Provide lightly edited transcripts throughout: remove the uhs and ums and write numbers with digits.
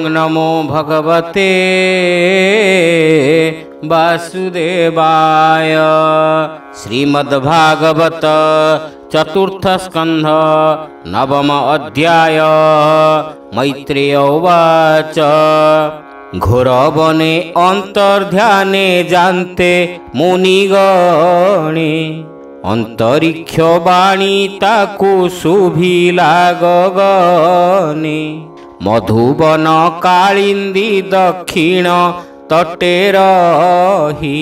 ओं नमो भगवते वासुदेवाय। श्रीमद्भागवत चतुर्थ स्कंध नवम अध्याय। मैत्रेय उवाच घोर बने अंतर्ध्याने जानते मुनिगणे अंतरिक्ष बाणी ताकु शुभिला गगने। मधुबन कालिंदी दक्षिण तटे रही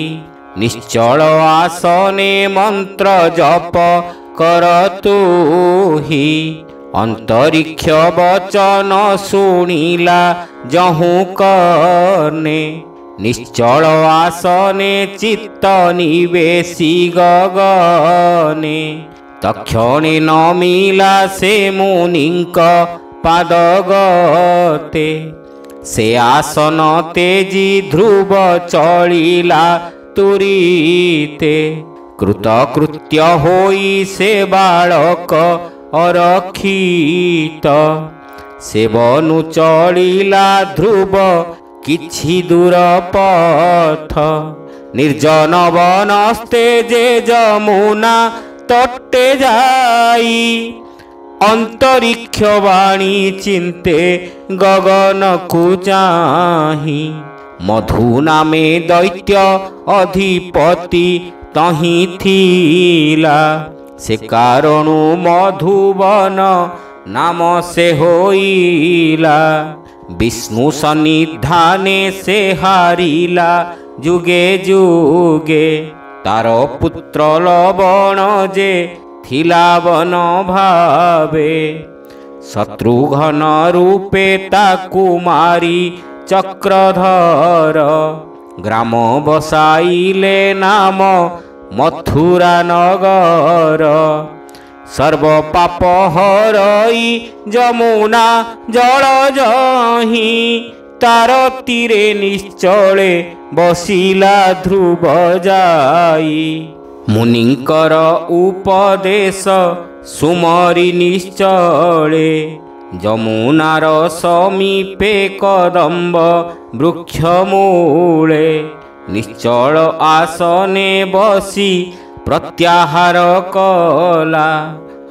निश्चल आसने मंत्र जप करतु ही। अंतरिक्ष वचन शुणिला जहु कर्णे निश्चल आसने चित्त निवेशी गगने। तक्षणे नमिला से मुनिंक पादगते से आसन तेजी ध्रुव चलिला तुरीते। कृतकृत्य होई से बालक अरक्षित से बनु चलिला ध्रुव किछि दूर पथ। निर्जन वनस्ते जे जमुना तटे जाई अंतरिक्ष वाणी चिंते गगन को चाही। मधु नामे दैत्य अधिपति तही थीला से कारणु मधुबन नाम से होइला। विष्णु सन्निधाने से हारिला जुगे जुगे तार पुत्र लवण जे थिला वन भावे। शत्रुघ्न रूपे ताकु मारी चक्रधर ग्राम बसाइले नाम मथुरा नगर। सर्व पाप हरई जमुना जल जही तार तीरे निश्चले बसिला ध्रुव जाई। मुनिंकर उपदेश सुमरि निश्चले जमुनार समीपे कदम्ब वृक्ष मूले। निश्चल आसने बसी प्रत्याहार कला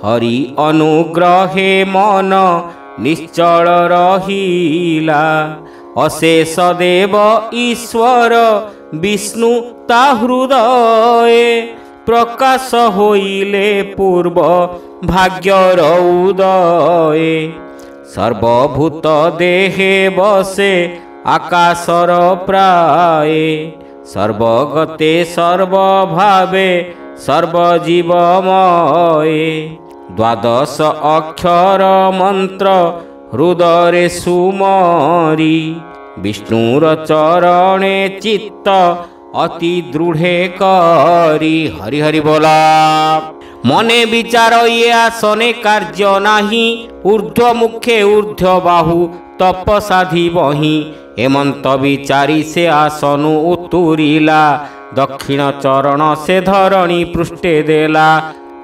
हरि अनुग्रहे मन निश्चल रहिला। अशेष देव ईश्वर विष्णु ता हृदये प्रकाश होइले पूर्व भाग्यर उदये। सर्वभूत देहे बसे आकाशर प्राये सर्वगते सर्वभावे सर्वजीवमये। द्वादश अक्षर मंत्र हृदये सुमरी विष्णुर चरणे चित्त अति दृढ़े करी। हरि हरि बोला। मने विचार ये आसने कार्य नाही ऊर्ध्व मुखे ऊर्ध्व बाहु तपसाधि बही। हेमंत विचारी से आसनु उतुरिला दक्षिण चरण से धरणी पृष्ठे देला।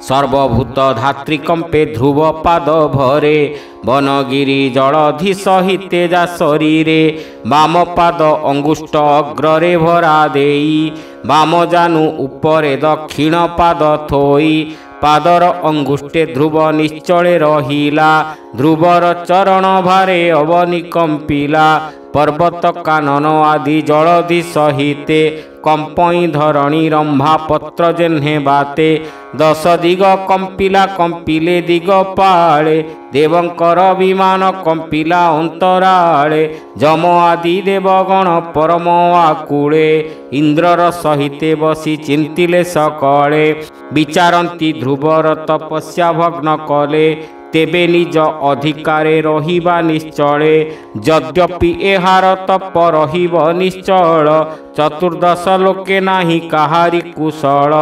सर्वभूत धात्री कंपे ध्रुव पाद भरे वनगिरी जलधि सहिते जा शरीरे। वाम पाद अंगुष्ठ अग्रे भरा देई वाम जानु उपरे दक्षिण पाद थोई। पादर अंगुष्ठे ध्रुव निश्चले रहिला ध्रुवर चरण भारे अवनि कंपिला। पर्वत कानन आदि जलधि सहिते कंपई धरणी रंभा पत्र जेन्हे बाते। दश दिग कंपिला कंपिले दिग पाळे देवंकर विमान कंपिला अंतराळे। जम आदि देवगण परम आकुळे इंद्रर सहिते बसी चिंतिले सकळे। विचारंती ध्रुवर तपस्या भग्न कले तेबे निज अधिकारे रहिबा निश्चले। यद्यपि एहार तप रहिब निश्चल चतुर्दश लोके नाही काहारी कुशल।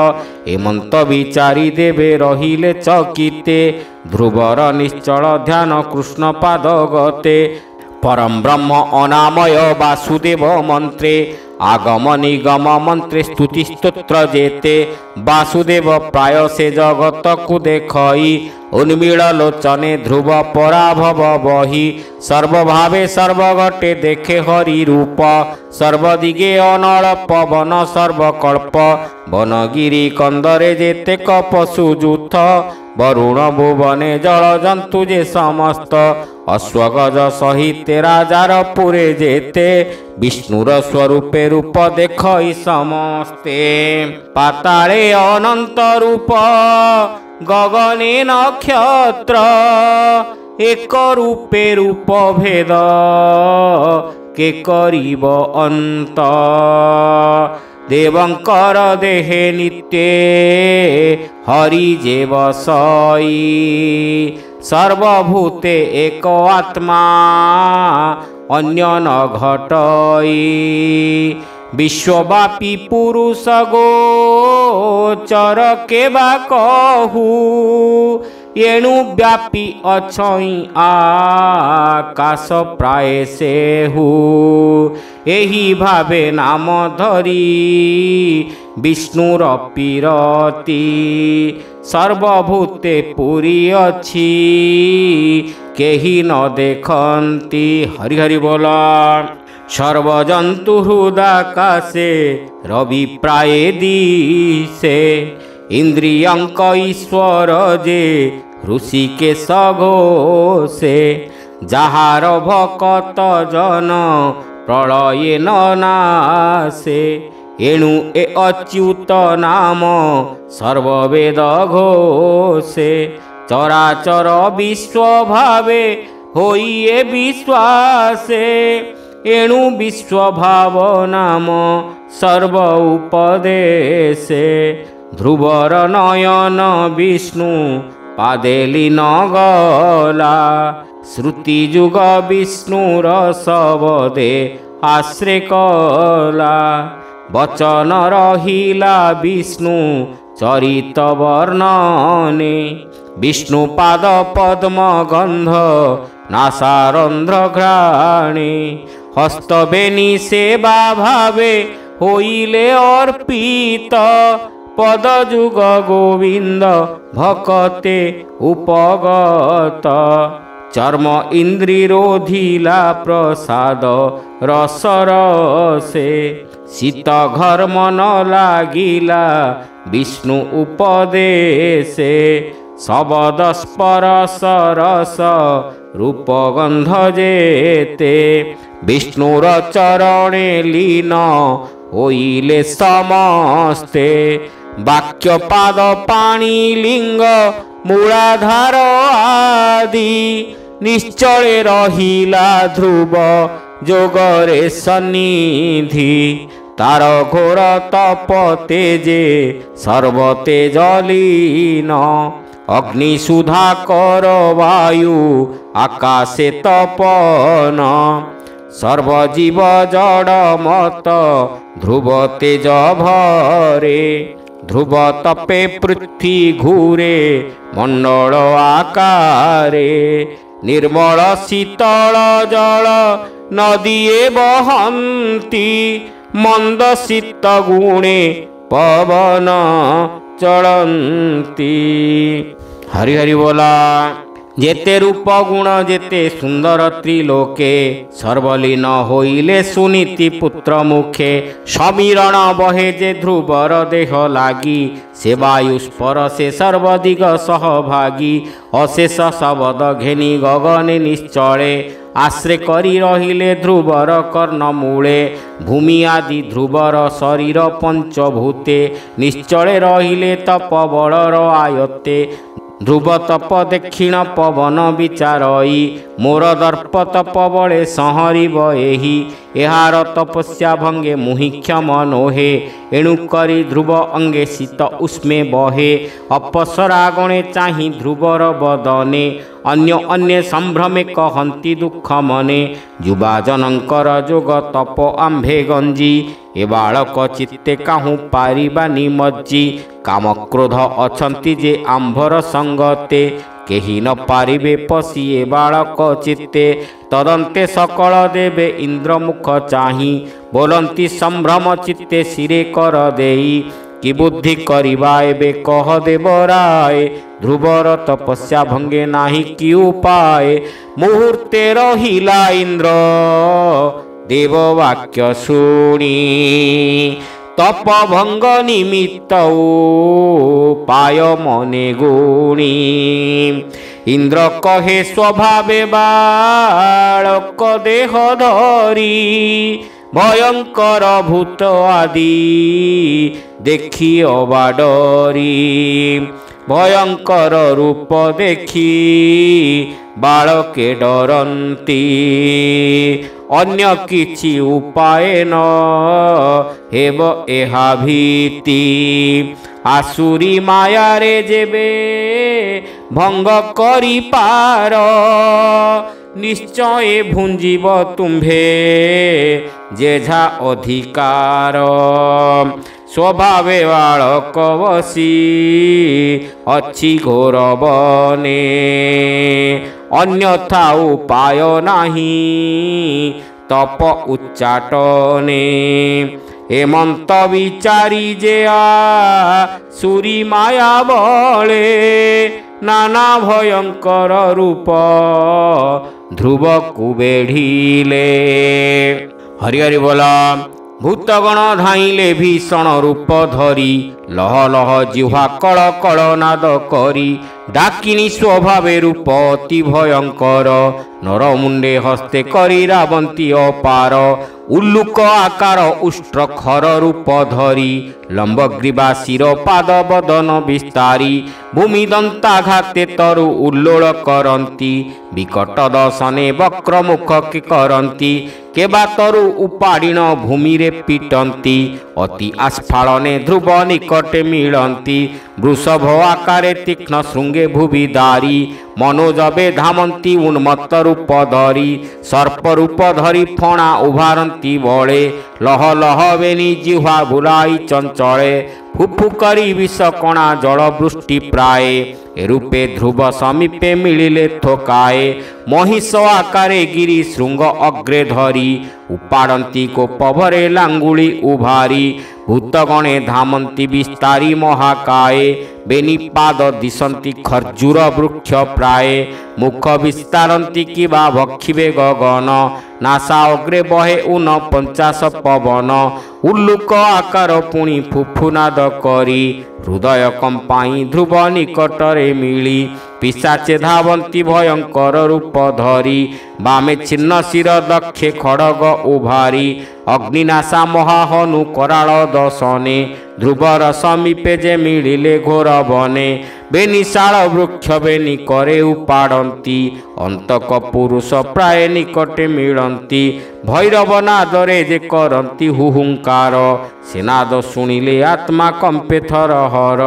हेमंत विचारी देवे रहिले चकिते ध्रुवर निश्चल ध्यान कृष्ण पाद गते। परम ब्रह्म अनामय वासुदेव मंत्रे आगम निगम मंत्रे स्तुति स्तोत्र जेते। वासुदेव प्राय से जगत को देखई उन्मील लोचने ध्रुव पराभव बही सर्वभावे सर्वघटे देखे हरि रूप सर्वदिगे अनल पवन सर्वकल्प वनगिरी कंदरे जेतेक पशु जूथ वरुण भुवने जल जंतु जे समस्त अश्वगज सहित राजार पुरे जेते विष्णुर स्वरूपे रूप देखई समस्ते पाताले अनंत रूप गगने नक्षत्र एक रूपे रूप भेद के करिब अंत देवंकर देहे नित्ये हरि जे बसई सर्वभूते एक आत्मा अन्य न घटई विश्वव्यापी पुरुष गोचर के बा कहू एणु व्यापी अछई आकाश प्राय सेहू एही भावे नाम धरी विष्णुर पीरती सर्वभूते पुरी अछि केही न देखंती हरि हरि बोला सर्वजंतु हृदाकाशे रवि प्राय दिशे इंद्रियंक ईश्वर जे ऋषिकेश घोषे जाहार भकत जन प्रलये न नासे एणु ए अच्युत नाम सर्ववेद घोषे चराचर विश्व भावे होइए विश्वासे एणु विश्वभाव नाम सर्व उपदेशे ध्रुवर नयन विष्णु पादे लीन गला श्रुति जुग विष्णुर सबदे आश्रय कला वचन रहिला विष्णु चरित वर्णने विष्णु पाद पद्म गंध नासारंध्र घ्राणे हस्तबेनी सेवा भावे होइले अर्पित पद जुग गोविंद भकते उपगत चर्म इंद्रि रोधिला प्रसाद रसरसे शीत घर मन लागिला विष्णु उपदेशे शबद स्पर्श रस रूप गंध जेते विष्णुर चरणे लीन होइले समस्ते वाक्य पाद पाणी लिंग मूलाधार आदि निश्चले रहिला ध्रुव जोगरे सन्निधि तार घोर तप तेजे सर्वतेज लीन अग्नि सुधाकर वायु आकाशे तपन सर्वजीव जड़ मत ध्रुव तेज भरे ध्रुव तपे पृथ्वी घूरे मंडल आकारे निर्मल शीतल जल नदीए बहंती मंद शीत गुणे पवन चलंती हरि हरि बोला जेते रूप गुण जेते सुंदर त्रिलोके सर्वलीन होइले सुनीति पुत्र मुखे समीरण बहे जे ध्रुवर देह लागी से वायु स्पर्शे सर्वदिग सहभागी अशेष शब्द घेनी गगने निश्चले आश्रय करी रहिले ध्रुवर कर्णमूले भूमि आदि ध्रुवर शरीर पंचभूते निश्चले रहिले तप बलर आयत्ते ध्रुव तप दक्षिण पवन विचारई मोर दर्प तप बले संहरिब एही एहार तपस्या भंगे मुहिक्षम नोहे एणुकरी ध्रुव अंगे शीत उष्मे बहे अपसरा गणे चाहि ध्रुवर बदने अन्य अन्य संभ्रमे कहंती दुख मने युवा जनंकर जोग तप आंभे गंजी ए बालक चित्ते काहू पारिबा निमज्जी काम क्रोध अछंती जे आंभर संगते केही न पारिबे पसी ए बालक चित्ते तदंते सकल देवे इंद्रमुख चाहि बोलंती संभ्रम चित्ते सिरे कर देई କି ବୁଦ୍ଧି କରିବା ଏବେ କହ ଦେବରାୟ। ଧ୍ରୁବର ତପସ୍ୟା ଭଙ୍ଗେ ନାହିଁ କି ଉପାୟ। ମୁହୂର୍ତ୍ତେ ରହିଲା ଇନ୍ଦ୍ର ଦେବ ବାକ୍ୟ ଶୁଣି। ତପଭଙ୍ଗ ନିମିତ୍ତ ଉପାୟ ମନେ ଗୁଣି। ଇନ୍ଦ୍ର କହେ ସ୍ୱଭାବେ ବାଳକ ଦେହ ଧରି। ଭୟଙ୍କର ଭୂତ ଆଦି ଦେଖି ଅବା ଡରି। ଭୟଙ୍କର ରୂପ ଦେଖି ବାଳକେ ଡରନ୍ତି। ଅନ୍ୟ କିଛି ଉପାୟ ନ ହେବ ଏହା ଭୀତି। ଆସୁରୀ ମାୟାରେ ଯେବେ ଭଙ୍ଗ କରିପାର। ନିଶ୍ଚୟ ଭୁଞ୍ଜିବ ତୁମ୍ଭେ ଯେଝା ଅଧିକାର। ସ୍ୱଭାବେ ବାଳକ ବସି ଅଛି ଘୋର ବନେ। ଅନ୍ୟଥା ଉପାୟ ନାହିଁ ତପ ଉଚ୍ଚାଟନେ। ହେମନ୍ତ ବିଚାରି ଯେ ଆସୁରୀ ମାୟା ବଳେ। ନାନା ଭୟଙ୍କର ରୂପ ଧ୍ରୁବକୁ ବେଢ଼ିଲେ। ହରି ହରି ବୋଲ। ଭୂତଗଣ ଧାଇଁଲେ ଭୀଷଣ ରୂପ ଧରି। ଲହ ଲହ ଜିହ୍ୱା କଳ କଳ ନାଦ କରି। ଡାକିନି ସ୍ୱଭାବେ ରୂପ ଅତି ଭୟଙ୍କର। ନରମୁଣ୍ଡେ ହସ୍ତେ କରି ରାବନ୍ତୀ ଅପାର। ଉଲ୍ଲୁକ ଆକାର ଉଷ୍ଟ୍ର ଖର ରୂପ ଧରି। ଲମ୍ବଗ୍ରୀବା ଶିର ପାଦ ବଦନ ବିସ୍ତାରି। ଭୂମି ଦନ୍ତାଘାତେ ତରୁ ଉଲ୍ଲୋଳ କରନ୍ତି। ବିକଟ ଦଶନେ ବକ୍ରମୁଖ କି କରନ୍ତି। କେବା ତରୁ ଉପାଡ଼ିଣ ଭୂମିରେ ପିଟନ୍ତି। ଅତି ଆସ୍ଫାଳନେ ଧ୍ରୁବ ନିକଟେ ମିଳନ୍ତି। ବୃଷଭ ଆକାରେ ତୀକ୍ଷ୍ଣ ଶୃଙ୍ଗେ ଭୁବିଦାରି। ମନୋଜବେ ଧାମନ୍ତି ଉନ୍ମତ୍ତ ରୂପ ଧରି। ସର୍ପ ରୂପ ଧରି ଫଣା ଉଭାରନ୍ତି ବଳେ। ଲହ ଲହ ବେନି ଜିହ୍ୱା ବୁଲାଇ ଚଞ୍ଚଳେ। ଫୁଫୁ କରି ବିଷ କଣା ଜଳ ବୃଷ୍ଟି ପ୍ରାୟ। ଏ ରୂପେ ଧ୍ରୁବ ସମୀପେ ମିଳିଲେ ଥୋକାଏ। ମହିଷ ଆକାରେ ଗିରି ଶୃଙ୍ଗ ଅଗ୍ରେ ଧରି। ଉପାଡ଼ନ୍ତି କୋପଭରେ ଲାଙ୍ଗୁଳି ଉଭାରି। ଭୂତଗଣେ ଧାମନ୍ତି ବିସ୍ତାରି ମହାକାଏ। ବେନିପାଦ ଦିଶନ୍ତି ଖର୍ଜୁର ବୃକ୍ଷ ପ୍ରାୟ। ମୁଖ ବିସ୍ତାରନ୍ତି କିବା ଭକ୍ଷିବେ ଗଗନ। ନାସା ଅଗ୍ରେ ବହେ 49 ପବନ। ଉଲ୍ଲୁକ ଆକାର ପୁଣି ଫୁଫୁନାଦ କରି। ହୃଦୟ କମ୍ପାଇ ଧ୍ରୁବ ନିକଟରେ ମିଳି। ପିଶାଚେ ଧାବନ୍ତି ଭୟଙ୍କର ରୂପ ଧରି। ବାମେ ଛିନ୍ନ ଶିର ଦକ୍ଷେ ଖଡ଼ଗ ଉଭାରି। ଅଗ୍ନିନାଶା ମହାହନୁ କରାଳ ଦଶନେ। ଧ୍ରୁବର ସମୀପେ ଯେ ମିଳିଲେ ଘୋର ବନେ। ବେନିଶାଳ ବୃକ୍ଷ ବେନି କରେ ଉପାଡ଼ନ୍ତି। ଅନ୍ତକ ପୁରୁଷ ପ୍ରାୟ ନିକଟେ ମିଳନ୍ତି। ଭୈରବ ନାଦରେ ଯେ କରନ୍ତି ହୁହୁଙ୍କାର। ସେନାଦ ଶୁଣିଲେ ଆତ୍ମା କମ୍ପେ ଥରହର।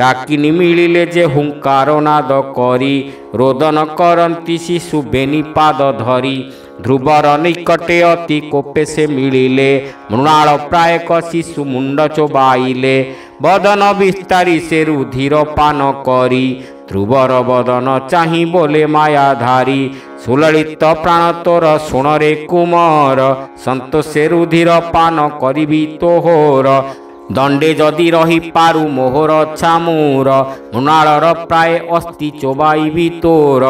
ଡାକିନି ମିଳିଲେ ଯେ ହୁଙ୍କାର ନାଦ କରି। ରୋଦନ କରନ୍ତି ଶିଶୁ ବେନିପାଦ ଧରି। ଧ୍ରୁବର ନିକଟେ ଅତି କୋପେ ସେ ମିଳିଲେ। ମୃଣାଳ ପ୍ରାୟକ ଶିଶୁ ମୁଣ୍ଡ ଚୋବାଇଲେ। ବଦନ ବିସ୍ତାରି ସେ ରୁଧିର ପାନ କରି। ଧ୍ରୁବର ବଦନ ଚାହିଁ ବୋଲେ ମାୟାଧାରୀ। ସୁଲଳିତ ପ୍ରାଣ ତୋର ଶୁଣରେ କୁମର। ସନ୍ତୋଷେ ରୁଧିର ପାନ କରିବି ତୋହର। ଦଣ୍ଡେ ଯଦି ରହିପାରୁ ମୋହର ଛାମୁର। ମୃଣାଳର ପ୍ରାୟ ଅସ୍ଥି ଚୋବାଇବି ତୋର।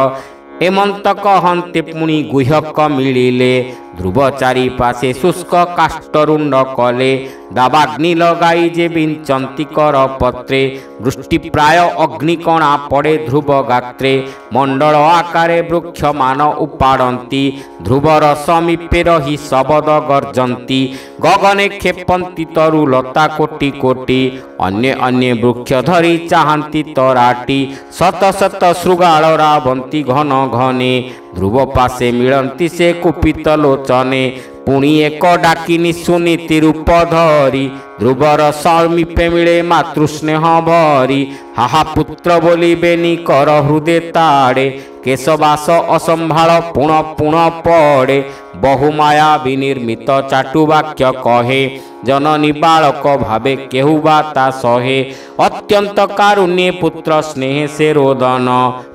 ହେମନ୍ତ କହନ୍ତେ ପୁଣି ଗୁହ୍ୟକ ମିଳିଲେ। ଧ୍ରୁବ ଚାରି ପାଶେ ଶୁଷ୍କ କାଷ୍ଠରୁଣ୍ଡ କଲେ। ଦାବାଗ୍ନି ଲଗାଇ ଯେ ବିଞ୍ଚନ୍ତି କର ପତ୍ରେ। ବୃଷ୍ଟି ପ୍ରାୟ ଅଗ୍ନିକଣା ପଡ଼େ ଧ୍ରୁବ ଗାତ୍ରେ। ମଣ୍ଡଳ ଆକାରେ ବୃକ୍ଷମାନ ଉପାଡ଼ନ୍ତି। ଧ୍ରୁବର ସମୀପେ ରହି ଶବଦ ଗର୍ଜନ୍ତି। ଗଗନେ କ୍ଷେପନ୍ତି ତରୁ ଲତା କୋଟି କୋଟି। ଅନ୍ୟ ଅନ୍ୟ ବୃକ୍ଷ ଧରି ଚାହାନ୍ତି ତରାଟି। ଶତ ଶତ ଶୃଗାଳ ରାବନ୍ତି ଘନ ଘନେ। ଧ୍ରୁବ ପାଶେ ମିଳନ୍ତି ସେ କୁପିତ ଲୋଚନେ। ପୁଣି ଏକ ଡାକିନି ସୁନୀତି ରୂପ ଧରି। ଧ୍ରୁବର ସମୀପେ ମିଳେ ମାତୃସ୍ନେହ ଭରି। ହାହା ପୁତ୍ର ବୋଲିବେନି କର ହୃଦେ ତାଡ଼େ। କେଶବାସ ଅସମ୍ଭାଳ ପୁଣ ପୁଣ ପଡ଼େ। ବହୁମାୟା ବିନିର୍ମିତ ଚାଟୁ ବାକ୍ୟ କହେ। ଜନନୀ ବାଳକ ଭାବେ କେହୁ ବା ତା ସହେ। ଅତ୍ୟନ୍ତ କାରୁଣ୍যେ ପୁତ୍ର ସ୍ନେହେ ସେ ରୋଦନ।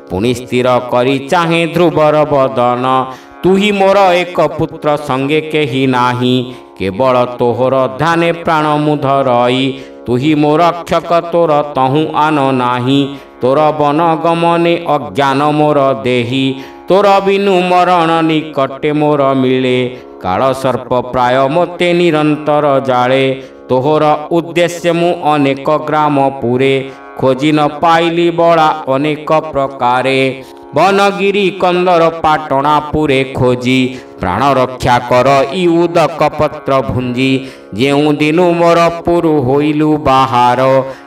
ପୁଣି ସ୍ଥିର କରି ଚାହେଁ ଧ୍ରୁବର ବଦନ। ତୁହି ମୋର ଏକ ପୁତ୍ର ସଙ୍ଗେ କେହି ନାହିଁ। केवल तोहर ध्याने प्राण मु धरई तुही मो रक्षक तोर तहु आन नाही तोर वन गमने अज्ञान मोर देही तोर बिनु मरण निकटे मोर मिले काल सर्प प्राय मोते निरंतर जाळे तोहर उद्देश्य मु अनेक ग्राम पुरे खोजी न पाइली बड़ा अनेक प्रकारे बनगिरी कंदर पाटणा पुरे खोजी प्राण रक्षा कर इ उदक पत्र भुंजी जेउ दिनु मोर पुरु होइलु बाहार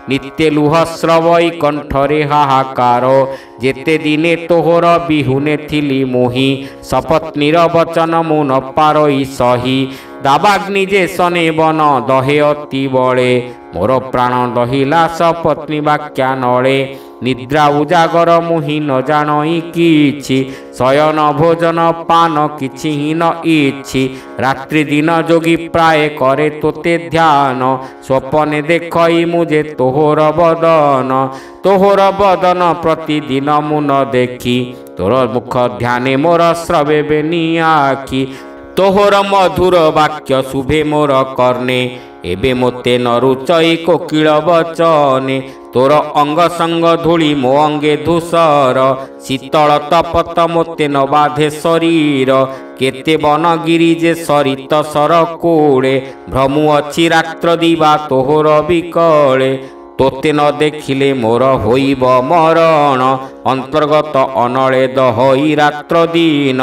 नित्य लुह स्रवई कंठरे हाहाकार जेते दिने तोहर बिहुने थिली मोहि सपत्नीर वचन मु न पारई सही दावाग्नि जे सने बन दहे अति बळे मोर प्राण दहिला सपत्नी वाक्या नळे निद्रा उजागर मुहि न जानई किछि शयन भोजन पान किछि ही न इछि रात्रि दिन जोगी प्राय करे तोते ध्यान स्वप्ने देखई मुझे तोहर बदन प्रतिदिन मु न देखी तोर मुख ध्याने मोर स्रवे बेनी आखि तोहर मधुर वाक्य शुभे मोर कर्णे एबे मोते न रुचई कोकिल बचने तोर अंग संग धूली मो अंगे धूसर शीतल तपत मोते न बाधे शरीर केते बनगिरी जे सरित सर कोड़े भ्रमु अच्छी रात्र दिवा तोहर बिकले तोते न देखिले मोर होइब मरण अंतर्गत अनले दहई रात्र दिन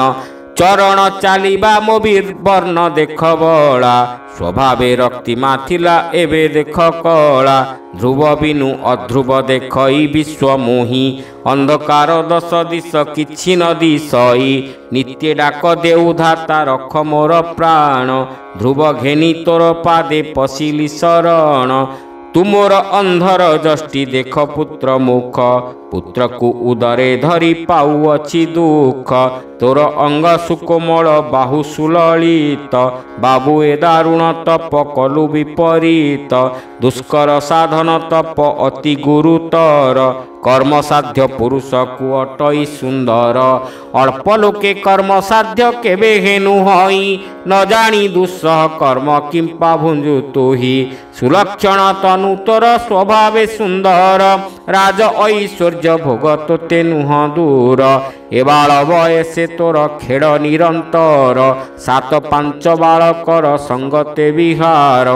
चरण चालिबा मो वर्ण देख बड़ा स्वभावे रक्तिमा थिला एबे देख कला ध्रुव बिनु अध्रुव देखई विश्व मोहि अंधकार दश दिश किछि न दिशई नित्य डाक देउ धाता रख मोर प्राण ध्रुव घेनी तोर पादे पशिली शरण तुमोर अंधर जष्टि देख पुत्र मुख पुत्र को उदरे धरी पाउअछि दुख तोर अंग सुकोमल बाहु सुललित बाबू ए दारुण तप कलु विपरीत दुष्कर साधन तप अति गुरुतर कर्म साध्य पुरुष को अटई सुंदर अल्प लोके कर्म साध्य केबे हेनु हई न जानी दुस्सह कर्म किंपा भुंजु तुही सुलक्षण तनु तोर स्वभावे सुंदर राज ऐश्वर्य भोग तोते नुह दूर ए बाल बयसे तोर खेड़ निरंतर 7-5 बालकर संगते विहार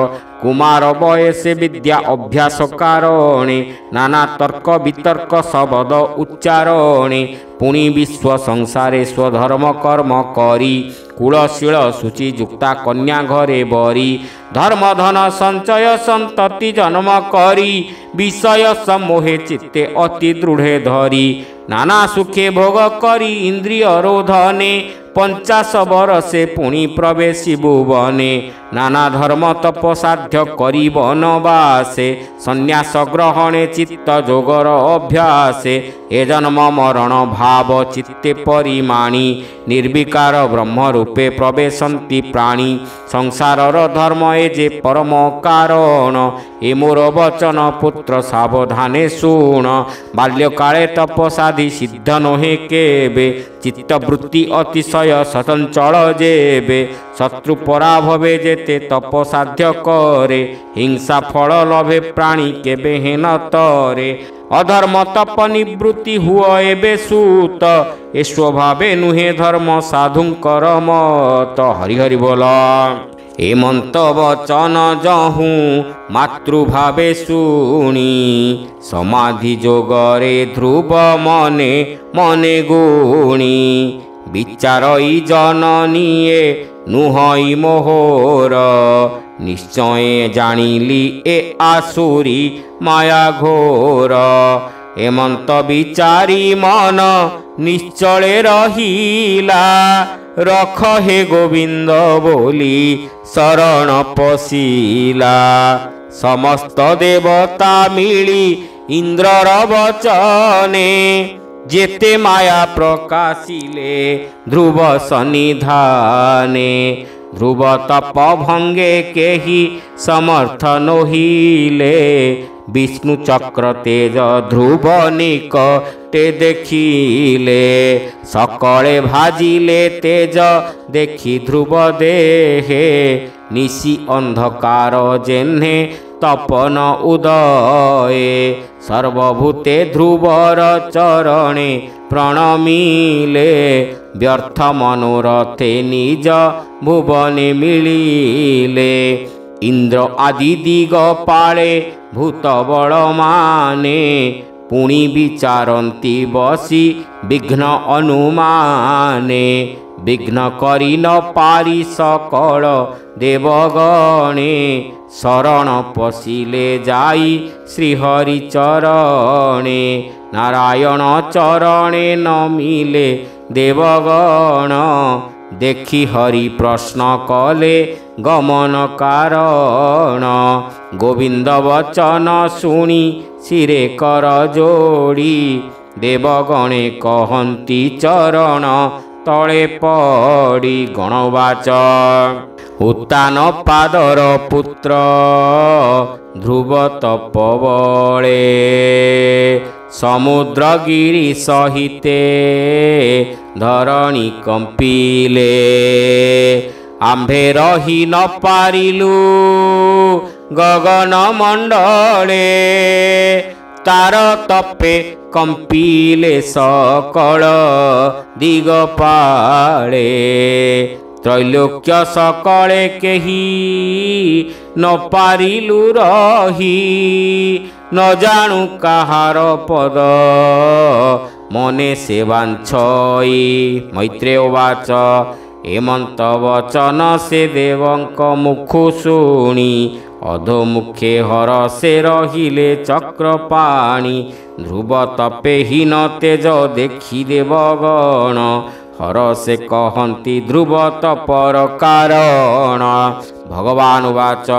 कुमार बयसे विद्या अभ्यास कारणे नाना तर्क वितर्क शब्द उच्चारणे पुणी विश्व संसारे स्वधर्म कर्म करी कुलशील शुचि युक्ता कन्या घरे बरी धर्म धन संचय संतति जन्म करी विषय सम्मोहे चित्ते अति दृढ़े धरी नाना सुखे भोग करी इंद्रिय रोधने 50 बरसे पुणी प्रवेशी भुवने नाना धर्म तपसाध्य करी वनवासे संन्यास ग्रहणे चित्त जोगर अभ्यासे ए जन्म मरण भाव चित्ते परिमाणी निर्विकार ब्रह्म रूपे प्रवेशन्ति प्राणी संसारर धर्म ए जे परम कारण ए मोर वचन पुत्र सावधाने शुण बाल्यकाले तपसाधि सिद्ध नोहे केबे चित्तवृत्ति अतिशय सचंचल जेबे शत्रु पराभवे जेते तपसाध्य करे हिंसा फल लभे प्राणी केबे हेन तरे अधर्म तप निवृत्ति हुआ एबे सूत ए स्वभावे नुहे धर्म साधुंकर मत हरि हरि बोला ए मंत वचन जहू मातृभावे शुणी समाधि जोगरे ध्रुव मने मने गुणी विचारई जननीए नुहई मोहर निश्चय जानिली ए आसुरी माया घोर एमंत विचारी मन निश्चले रहिला रख हे गोविंद बोली शरण पशिला समस्त देवता मिली इंद्रर वचने जेते माया प्रकाशिले ध्रुव सन्निधाने ध्रुव तप भंगे केही समर्थ नोहिले विष्णु चक्र तेज ध्रुव निकटे देखिले सकले भाजिले तेज देखी ध्रुव देहे निशि अंधकार जेह्ने तपन उदये सर्वभूते ध्रुवर चरणे प्रणमिले व्यर्थ मनोरथे निज भुवने मिलिले इंद्र आदि दिगपाले भूत बल माने पुणी विचारती बसी विघ्न अनुमाने विघ्न करी न पारी सकल देवगणे शरण पशिले जाई श्रीहरि चरणे नारायण चरणे न मिले देवगण देखि हरि प्रश्न कले गमन कारण गोविंद वचन शुणी सिरे कर जोड़ी देवगणे कहन्ति चरण तले पड़ी गणवाच उत्तान पादर पुत्र ध्रुव तपबले समुद्रगिरि सहिते धरणी कंपिले आम्भे रही न पारिलु गगन मंडले तार तपे कंपिले सकल दिगपाले त्रैलोक्य सकले केही न पारिलु रही न जानू काहार पद मने से वांछई मैत्रेय उवाच हेमंत वचन से देवंक मुखु शुणी अधोमुखे हरसे रहिले चक्रपाणी ध्रुव तपे हीन तेज देखि देवगण हरसे कहन्ति ध्रुव तपर कारण भगवान उवाच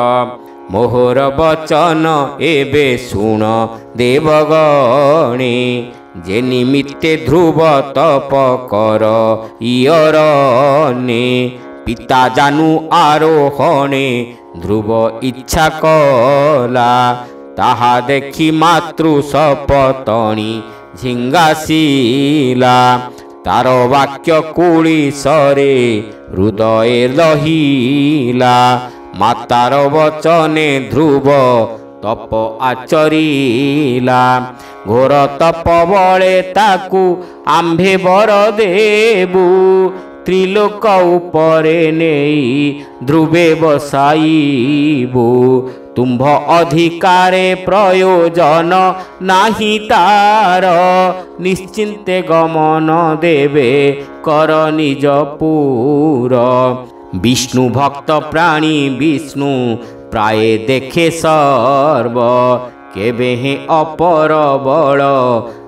मोहर वचन एबे शुण देवगणे जे निमित्ते ध्रुव तप कर इयरने पिता जानू आरोहणे ध्रुव इच्छा कला ताहा देखि मातृ सपतणी झिंगासिला तार वाक्य कुली सरे हृदय लहिला मातार वचने ध्रुव तप आचरिला घोर तप बळे ताकू आम्भे बर देबू त्रिलोक उपरे नेई ध्रुवे बसाइबू तुम्भ अधिकारे प्रयोजन नाही तार निश्चिंते गमन देवे कर निज पूर विष्णु भक्त प्राणी विष्णु प्राय देखे सर्व केबे हे अपर बल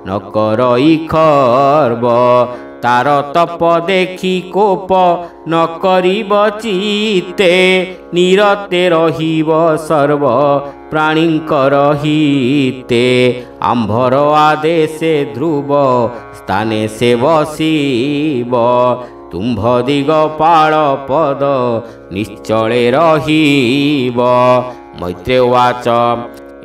न करई खर्व तार तप देखि कोप न करिब चित्ते निरते रहिब सर्व प्राणींकर हिते आम्भर आदेशे ध्रुव स्थाने से बसिब तुम्भ दिगपाल पद निश्चले रहिब मैत्रेय उवाच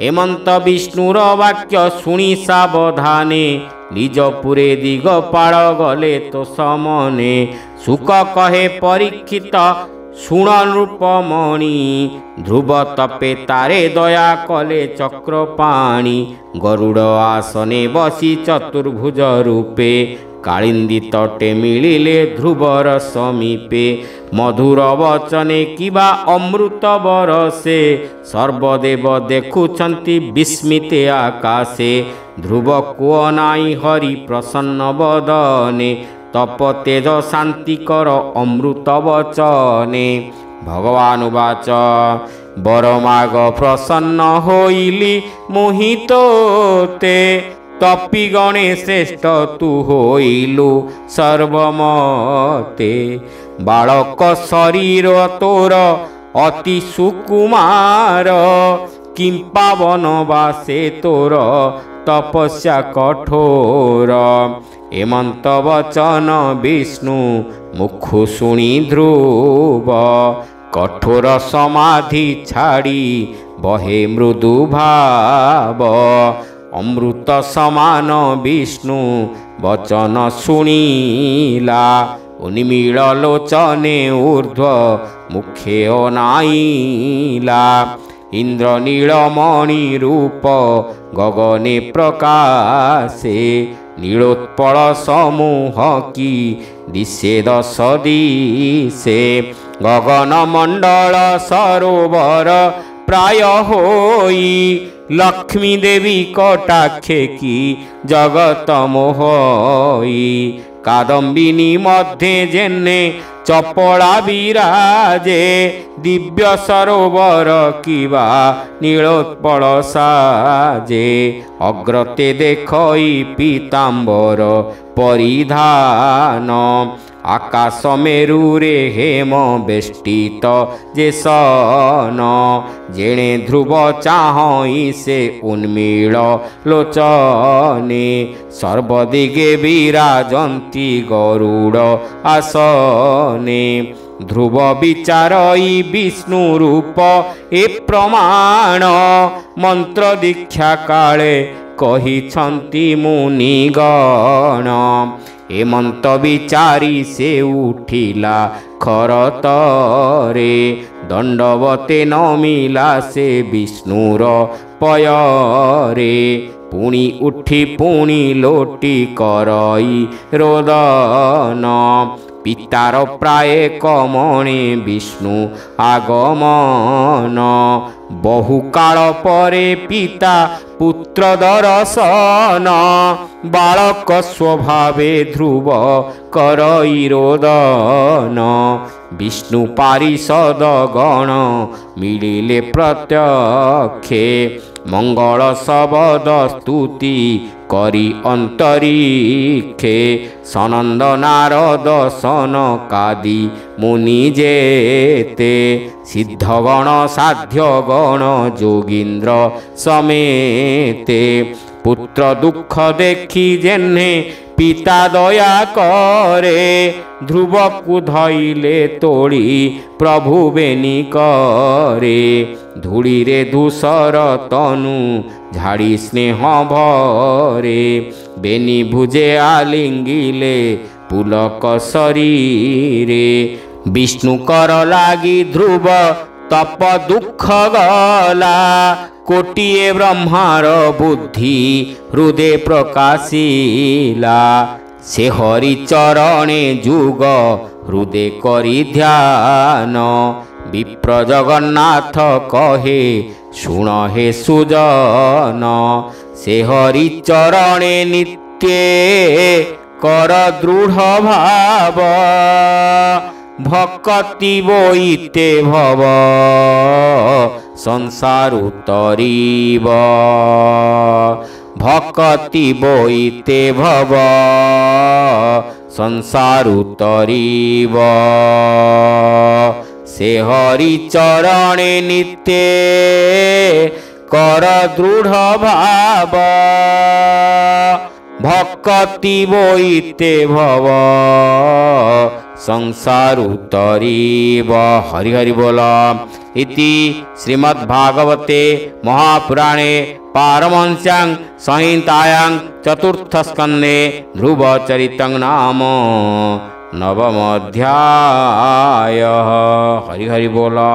हेमंत विष्णुर वाक्य शुणी सावधाने निजपुरे दिगपाल गले तो समने सुख कहे परीक्षित शुण नृपमणि ध्रुव तपे तारे दया कले चक्रपाणी गरुड़ आसने बसी चतुर्भुज रूपे कालिंदी तटे मिलिले ध्रुवर समीपे मधुर वचने किबा अमृत बरसे सर्वदेव देखुछन्ति विस्मिते आकाशे ध्रुव कुओ नाई हरि प्रसन्न बदने तप तेज शांति कर अमृत वचने भगवान उवाच बरमाग प्रसन्न होइली मोहितोते तपी गणे श्रेष्ठ तु होइलु सर्वमते बालक शरीर तोर अति सुकुमार किं पावन बासे तोर तपस्या कठोर हेमंत वचन विष्णु मुखु शुणी ध्रुव कठोर समाधि छाड़ी बहे मृदु भाव अमृत समान विष्णु वचन शुणिला उन्मीळ लोचने ऊर्ध्व मुखे अनाइला इंद्र नीलमणि रूप गगने प्रकाशे नीलोत्पल समूह की दिशे दश दिशे गगन मंडल सरोवर प्राय होई लक्ष्मी देवी कटाक्षे की जगत मोहई कादम्बिनी मध्य जेने चपला विराजे दिव्य सरोवर किवा नीलोत्पल साजे अग्रते देखई पीताम्बर परिधान आकाश मेरुरे हेम बेष्टित जेसन जेणे ध्रुव चाहई से उन्मीळ लोचने सर्वदिगे विराजन्ति गरुड़ आसने ध्रुव विचारई विष्णु रूप ए प्रमाण मंत्र दीक्षा काले कहिछन्ति मुनिगण हेमंत विचारी से उठिला खरतरे दंडवते नमिला से विष्णुर पयरे पुणी उठी पुणी लोटी करई रोदन पितार प्राय कमणे विष्णु आगमन बहुकाल परे पिता पुत्र दर्शन बालक स्वभावे ध्रुव करई रोदन विष्णु पारिषद गण मिलिले प्रत्यक्षे मंगल शब्द स्तुति करी अंतरिक्षे सनंद नारद सनकादि मुनि जेते सिद्धगण साध्यगण जोगींद्र समेते पुत्र दुख देखी जेन्हे पिता दया करे ध्रुव को धइले तोड़ी प्रभु बेनी करे धूड़ी रे धूसर तनु झाड़ी स्नेह भरे बेनी भुजे आलिंगिले पुलक शरीरे विष्णु कर लागी ध्रुव तप दुख गला कोटिए ब्रह्मार बुद्धि हृदय प्रकाशिला से हरि चरणे जुग हृदय करी ध्यान विप्र जगन्नाथ कहे शुण हे सुजन से हरि चरणे नित्य कर दृढ़ भाव भक्ति बोईते भव संसार तरीब भक्ति बोईते भव संसार तरीब से हरि चरणे नित्य कर दृढ़ भाव भक्ति बोईते भव संसार तरीब हरि हरि बोला इति श्रीमद्भागवते महापुराणे पारमहंस्यां संहितायां चतुर्थ स्कंदे ध्रुव चरितं नाम नवम अध्याय हरि हरि बोला।